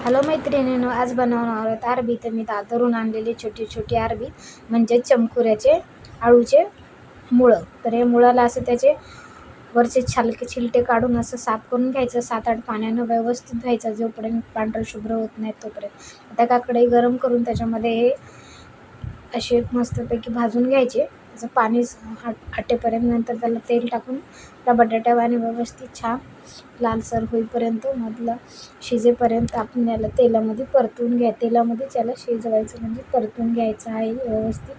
Hello मैत्रिणींनो, आज बनवणार आहोत अरबी. तर मी दादरून आणलेली छोटी छोटी अरबी म्हणजे चमकुऱ्याचे आळूचे मुळं. तर हे मुळाला असं त्याचे वरचे छिलटे काढून असं साफ करून घ्यायचं. 7-8 पाण्यानं व्यवस्थित धुवायचं जोपर्यंत पांढरं शुभ्र होत नाही तोपर्यंत. आता कढई गरम करून त्याच्यामध्ये हे असे मस्तपैकी भाजून घ्यायचे. त्याचं पाणी आटेपर्यंत. नंतर त्याला तेल टाकून त्या बटाट्यावाने व्यवस्थित छान लालसर होईपर्यंत मधला शिजेपर्यंत आपण याला तेलामध्ये परतून तेलामध्येच याला शिजवायचं म्हणजे परतून घ्यायचं आहे व्यवस्थित.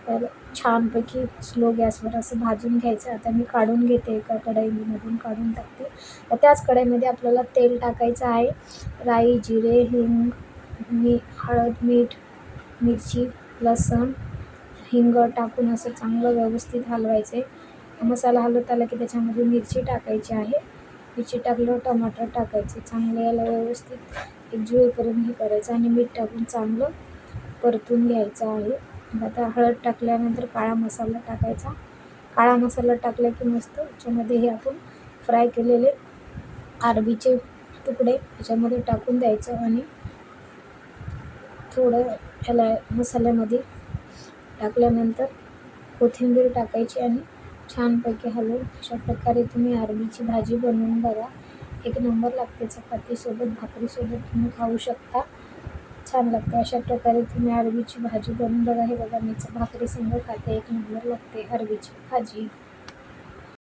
तर छानपैकी स्लो गॅसवर असं भाजून घ्यायचं. आता मी काढून घेते, एका कढईमधून काढून टाकते. तर त्याच कढईमध्ये आपल्याला तेल टाकायचं आहे. राई, जिरे, हिंग, हळद, मीठ, मिरची, लसूण, हिंग टाकून असं चांगलं व्यवस्थित हलवायचं आहे. मसाला हलवत आला की त्याच्यामध्ये मिरची टाकायची आहे. मिरची टाकल्यावर टमाटर टाकायचे. चांगलं याला व्यवस्थित एकजीव होईपर्यंत हे करायचं आणि मीठ टाकून चांगलं परतून घ्यायचं आहे. आता हळद टाकल्यानंतर काळा मसाला टाकायचा. काळा मसाला टाकला की मस्त त्याच्यामध्ये हे आपण फ्राय केलेले अरबीचे तुकडे याच्यामध्ये टाकून द्यायचं आणि थोडं याला मसाल्यामध्ये टाकल्यानंतर कोथिंबीर टाकायची आणि छानपैकी हलवून अशा प्रकारे तुम्ही अरबीची भाजी बनवून बघा. एक नंबर लागते. चपातीसोबत, भाकरीसोबत तुम्ही खाऊ शकता. छान लागते. अशा प्रकारे तुम्ही अरबीची भाजी बनवून बघा. हे बघा, मी भाकरीसंग खाते. एक नंबर लागते अरबीची भाजी.